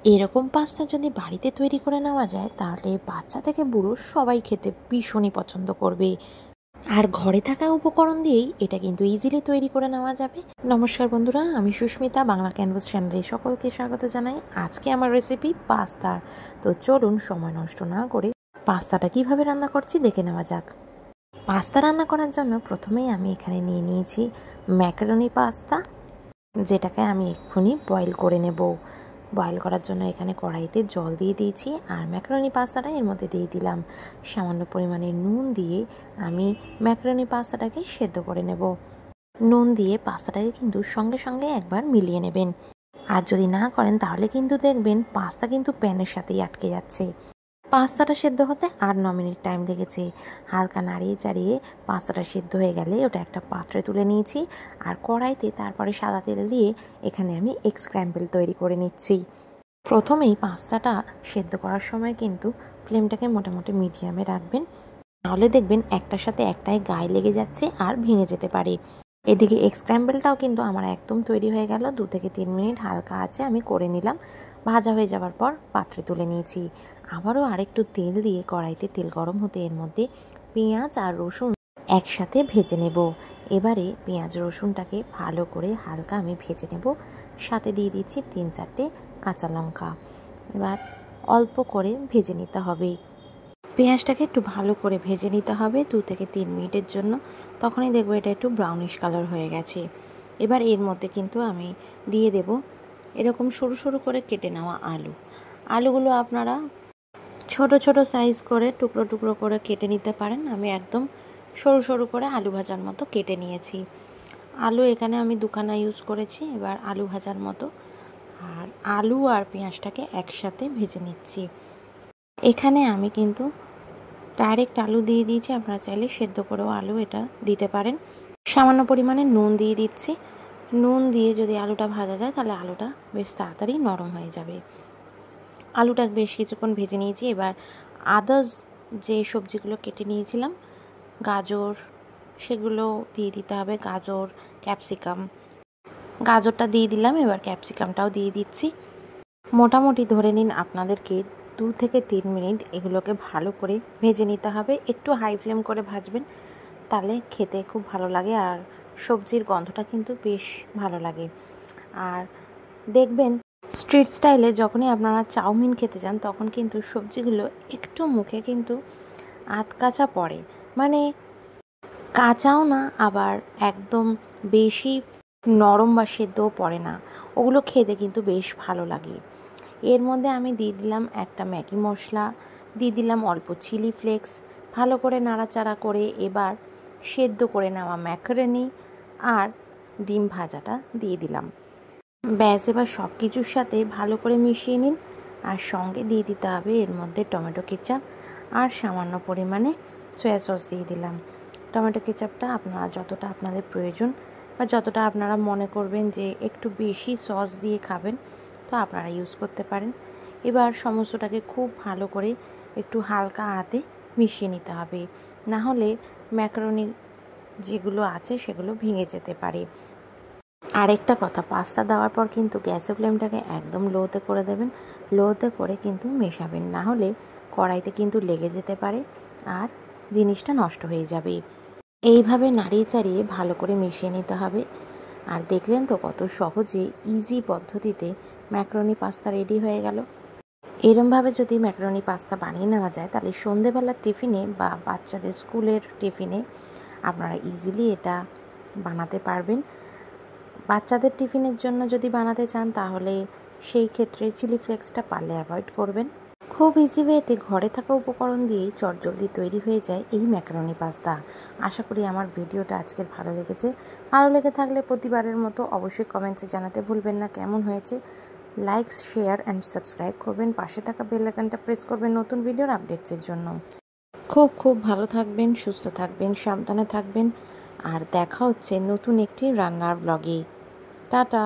এরকম পাস্তা যদি বাড়িতে তৈরি করে নেওয়া যায় তাহলে বাচ্চা থেকে বুড়ো সবাই খেতে ভীষণই পছন্দ করবে। আর ঘরে থাকা উপকরণ দিয়েই এটা কিন্তু ইজিলি তৈরি করে নেওয়া যাবে। নমস্কার বন্ধুরা, আমি সুস্মিতা, বাংলা ক্যানভাস চ্যানেলে সকলকে স্বাগত জানাই। আজকে আমার রেসিপি পাস্তা। তো চলুন সময় নষ্ট না করে পাস্তাটা কিভাবে রান্না করছি দেখে নেওয়া যাক। পাস্তা রান্না করার জন্য প্রথমেই আমি এখানে নিয়ে নিয়েছি ম্যাকারনি পাস্তা, যেটাকে আমি এক্ষুনি বয়েল করে নেব। বয়েল করার জন্য এখানে কড়াইতে জল দিয়ে দিয়েছি আর ম্যাকারনি পাস্তাটা এর মধ্যে দিয়ে দিলাম। সামান্য পরিমাণে নুন দিয়ে আমি ম্যাকারনি পাস্তাটাকে সেদ্ধ করে নেব। নুন দিয়ে পাস্তাটাকে কিন্তু সঙ্গে সঙ্গে একবার মিলিয়ে নেবেন। আর যদি না করেন তাহলে কিন্তু দেখবেন পাস্তা কিন্তু প্যানের সাথেই আটকে যাচ্ছে। পাস্তাটা সেদ্ধ হতে 8-9 মিনিট টাইম লেগেছে। হালকা নাড়িয়ে চাড়িয়ে পাস্তাটা সেদ্ধ হয়ে গেলে ওটা একটা পাত্রে তুলে নিয়েছি। আর কড়াইতে তারপরে সাদা তেল দিয়ে এখানে আমি এগ স্ক্র্যাম্বল তৈরি করে নিচ্ছি। প্রথমেই পাস্তাটা সেদ্ধ করার সময় কিন্তু ফ্লেমটাকে মোটামুটি মিডিয়ামে রাখবেন, নাহলে দেখবেন একটার সাথে একটাই গায়ে লেগে যাচ্ছে আর ভেঙে যেতে পারে। এদিকে এগ স্ক্র্যাম্বলটাও কিন্তু আমার একদম তৈরি হয়ে গেল। 2 থেকে 3 মিনিট হালকা আছে আমি করে নিলাম। ভাজা হয়ে যাওয়ার পর পাত্রে তুলে নিয়েছি। আবারও আরেকটু তেল দিয়ে কড়াইতে তেল গরম হতে এর মধ্যে পেঁয়াজ আর রসুন একসাথে ভেজে নেব। এবারে পেঁয়াজ রসুনটাকে ভালো করে হালকা আমি ভেজে নেব। সাথে দিয়ে দিচ্ছি 3-4টে কাঁচা লঙ্কা। এবার অল্প করে ভেজে নিতে হবে। পেঁয়াজটাকে একটু ভালো করে ভেজে নিতে হবে 2 থেকে 3 মিনিটের জন্য। তখনই দেখবো এটা একটু ব্রাউনিশ কালার হয়ে গেছে। এবার এর মধ্যে কিন্তু আমি দিয়ে দেব এরকম সরু সরু করে কেটে নেওয়া আলু। আলুগুলো আপনারা ছোট ছোট সাইজ করে টুকরো টুকরো করে কেটে নিতে পারেন। আমি একদম সরু সরু করে আলু ভাজার মতো কেটে নিয়েছি। আলু এখানে আমি 2খানা ইউজ করেছি। এবার আলু ভাজার মতো আর আলু আর পেঁয়াজটাকে একসাথে ভেজে নিচ্ছি। এখানে আমি কিন্তু ডাইরেক্ট আলু দিয়ে দিয়েছি, আপনারা চাইলে সেদ্ধ করেও আলু এটা দিতে পারেন। সামান্য পরিমাণে নুন দিয়ে দিচ্ছি। নুন দিয়ে যদি আলুটা ভাজা যায় তাহলে আলুটা বেশ তাড়াতাড়ি নরম হয়ে যাবে। আলুটা বেশ কিছুক্ষণ ভেজে নিয়েছি। এবার আদার্স যে সবজিগুলো কেটে নিয়েছিলাম, গাজর, সেগুলো দিয়ে দিতে হবে। গাজর, ক্যাপসিকাম, গাজরটা দিয়ে দিলাম। এবার ক্যাপসিকামটাও দিয়ে দিচ্ছি। মোটামুটি ধরে নিন আপনাদেরকে 2 থেকে 3 মিনিট এগুলোকে ভালো করে ভেজে নিতে হবে। একটু হাই ফ্লেম করে ভাজবেন, তাহলে খেতে খুব ভালো লাগে আর সবজির গন্ধটা কিন্তু বেশ ভালো লাগে। আর দেখবেন স্ট্রিট স্টাইলে যখনই আপনারা চাউমিন খেতে যান তখন কিন্তু সবজিগুলো একটু মুখে কিন্তু আধকাঁচা পড়ে, মানে কাঁচাও না আবার একদম বেশি নরম বা সেদ্ধও পড়ে না। ওগুলো খেতে কিন্তু বেশ ভালো লাগে। এর মধ্যে আমি দিয়ে দিলাম একটা ম্যাগি মশলা, দিয়ে দিলাম অল্প চিলি ফ্লেক্স। ভালো করে নাড়াচাড়া করে এবার সেদ্ধ করে নেওয়া ম্যাকারনি আর ডিম ভাজাটা দিয়ে দিলাম। ব্যাস, এবার সব কিছুর সাথে ভালো করে মিশিয়ে নিন। আর সঙ্গে দিয়ে দিতে হবে এর মধ্যে টমেটো কেচাপ আর সামান্য পরিমাণে সয়া সস দিয়ে দিলাম। টমেটো কেচাপটা আপনারা যতটা আপনাদের প্রয়োজন বা যতটা আপনারা মনে করবেন যে একটু বেশি সস দিয়ে খাবেন, তো আপনারা ইউজ করতে পারেন। এবার সমস্তটাকে খুব ভালো করে একটু হালকা হাতে মিশিয়ে নিতে হবে, না হলে ম্যাকারনি যেগুলো আছে সেগুলো ভেঙে যেতে পারে। আরেকটা কথা, পাস্তা দেওয়ার পর কিন্তু গ্যাসের ফ্লেমটাকে একদম লোতে করে দেবেন। লোতে করে কিন্তু মেশাবেন, না হলে কড়াইতে কিন্তু লেগে যেতে পারে আর জিনিসটা নষ্ট হয়ে যাবে। এইভাবে নাড়িয়ে চাড়িয়ে ভালো করে মিশিয়ে নিতে হবে। আর দেখলেন তো কত সহজে ইজি পদ্ধতিতে ম্যাকারনি পাস্তা রেডি হয়ে গেল। এরমভাবে যদি ম্যাকারনি পাস্তা বানিয়ে নেওয়া যায় তাহলে সন্ধেবেলার টিফিনে বা বাচ্চাদের স্কুলের টিফিনে আপনারা ইজিলি এটা বানাতে পারবেন। বাচ্চাদের টিফিনের জন্য যদি বানাতে চান তাহলে সেই ক্ষেত্রে চিলি ফ্লেক্সটা পারলে অ্যাভয়েড করবেন। খুব ইজি ওয়েতে ঘরে থাকা উপকরণ দিয়েই চটজলদি তৈরি হয়ে যায় এই ম্যাকারনি পাস্তা। আশা করি আমার ভিডিওটা আজকের ভালো লেগেছে। ভালো লেগে থাকলে প্রতিবারের মতো অবশ্যই কমেন্টসে জানাতে ভুলবেন না কেমন হয়েছে। লাইক, শেয়ার অ্যান্ড সাবস্ক্রাইব করবেন। পাশে থাকা বেল আইকনটা প্রেস করবেন নতুন ভিডিওর আপডেটসের জন্য। খুব খুব ভালো থাকবেন, সুস্থ থাকবেন, সাবধানে থাকবেন। আর দেখা হচ্ছে নতুন একটি রান্নার ব্লগে। টাটা।